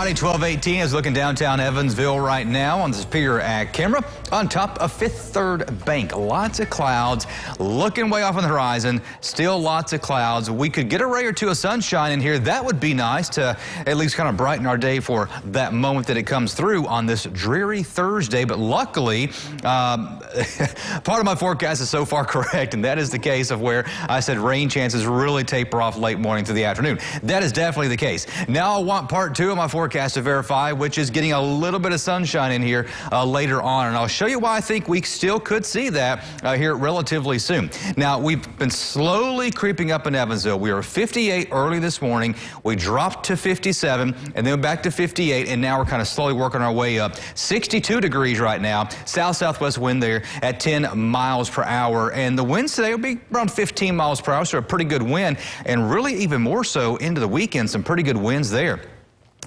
Friday, 12/18 is looking downtown Evansville right now on the Superior Ag camera on top of Fifth Third Bank. Lots of clouds looking way off on the horizon. Still lots of clouds. We could get a ray or two of sunshine in here. That would be nice to at least kind of brighten our day for that moment that it comes through on this dreary Thursday. But luckily, part of my forecast is so far correct, and that is the case of where I said rain chances really taper off late morning to the afternoon. That is definitely the case. Now I want part two of my forecast to verify, which is getting a little bit of sunshine in here later on, and I'll show you why I think we still could see that here relatively soon. Now, we've been slowly creeping up in Evansville. We were 58 early this morning. We dropped to 57 and then back to 58, and now we're kind of slowly working our way up. 62 degrees right now. South-southwest wind there at 10 miles per hour, and the winds today will be around 15 miles per hour, so a pretty good wind, and really even more so into the weekend, some pretty good winds there.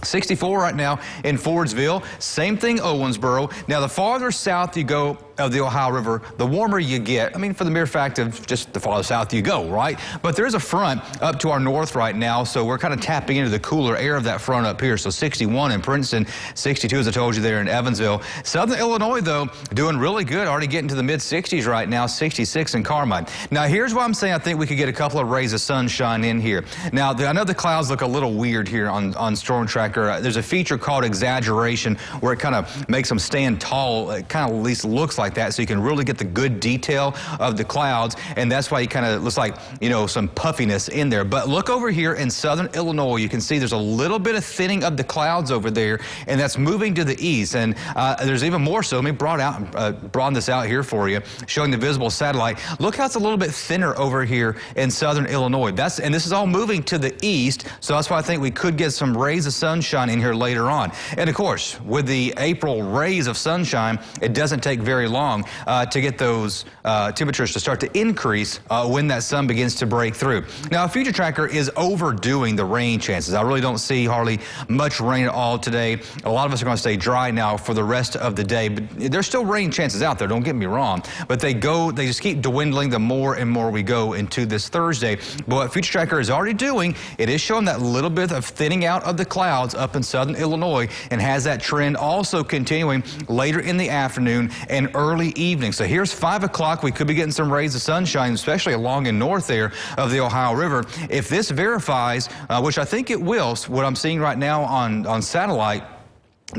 64 right now in Fordsville. Same thing Owensboro. Now, the farther south you go of the Ohio River, the warmer you get. I mean, for the mere fact of just the farther south you go, right? But there is a front up to our north right now, so we're kind of tapping into the cooler air of that front up here. So 61 in Princeton, 62, as I told you, there in Evansville. Southern Illinois, though, doing really good. Already getting to the mid-60s right now, 66 in Carmine. Now, here's why I'm saying I think we could get a couple of rays of sunshine in here. Now, I know the clouds look a little weird here on Storm Tracker. There's a feature called exaggeration where it kind of makes them stand tall. It kind of at least looks like that, so you can really get the good detail of the clouds, and that's why it kind of looks like, you know, some puffiness in there. But look over here in southern Illinois. You can see there's a little bit of thinning of the clouds over there, and that's moving to the east. And there's even more so. Let me broaden this out here for you, showing the visible satellite. Look how it's a little bit thinner over here in southern Illinois. And this is all moving to the east, so that's why I think we could get some rays of sunshine in here later on. And of course, with the April rays of sunshine, it doesn't take very long to get those temperatures to start to increase when that sun begins to break through. Now, a future tracker is overdoing the rain chances. I really don't see hardly much rain at all today. A lot of us are going to stay dry now for the rest of the day, but there's still rain chances out there, don't get me wrong, but they just keep dwindling the more and more we go into this Thursday. But what future tracker is already doing, it is showing that little bit of thinning out of the clouds up in southern Illinois, and has that trend also continuing later in the afternoon and early evening. So here's 5 o'clock. We could be getting some rays of sunshine, especially along in north there of the Ohio River. If this verifies, which I think it will, what I'm seeing right now on satellite,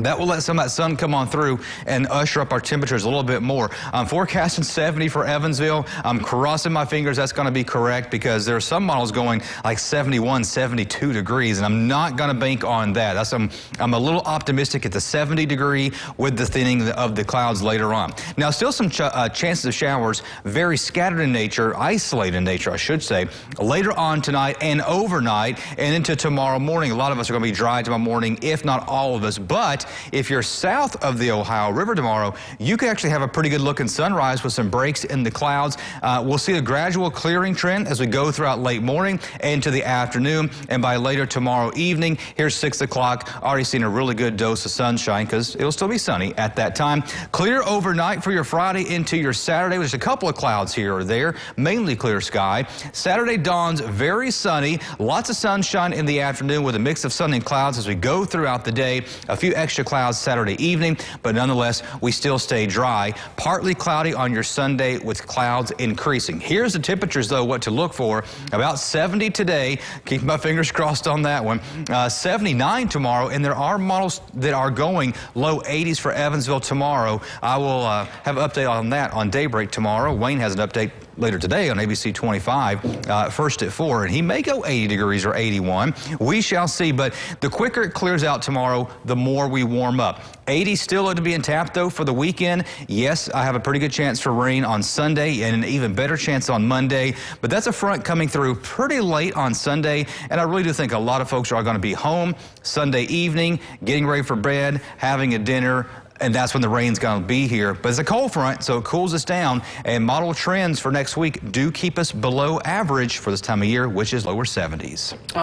that will let some of that sun come on through and usher up our temperatures a little bit more. I'm forecasting 70 for Evansville. I'm crossing my fingers that's going to be correct, because there are some models going like 71, 72 degrees, and I'm not going to bank on that. I'm a little optimistic at the 70 degree with the thinning of the clouds later on. Now, still some chances of showers, very scattered in nature, isolated in nature, I should say, later on tonight and overnight and into tomorrow morning. A lot of us are going to be dry tomorrow morning, if not all of us, but if you're south of the Ohio River tomorrow, you can actually have a pretty good looking sunrise with some breaks in the clouds. We'll see a gradual clearing trend as we go throughout late morning into the afternoon, and by later tomorrow evening, here's 6 o'clock, already seeing a really good dose of sunshine because it'll still be sunny at that time. Clear overnight for your Friday into your Saturday. There's a couple of clouds here or there, mainly clear sky. Saturday dawns very sunny, lots of sunshine in the afternoon with a mix of sun and clouds as we go throughout the day. A few extra clouds Saturday evening, but nonetheless, we still stay dry. Partly cloudy on your Sunday with clouds increasing. Here's the temperatures, though, what to look for. About 70 today. Keep my fingers crossed on that one. 79 tomorrow, and there are models that are going low 80s for Evansville tomorrow. I will have an update on that on Daybreak tomorrow. Wayne has an update later today on ABC 25, first at 4, and he may go 80 degrees or 81. We shall see, but the quicker it clears out tomorrow, the more we warm up. 80 still to be intact, though, for the weekend. Yes, I have a pretty good chance for rain on Sunday and an even better chance on Monday, but that's a front coming through pretty late on Sunday, and I really do think a lot of folks are going to be home Sunday evening, getting ready for bed, having a dinner, and that's when the rain's going to be here. But it's a cold front, so it cools us down, and model trends for next week do keep us below average for this time of year, which is lower 70s.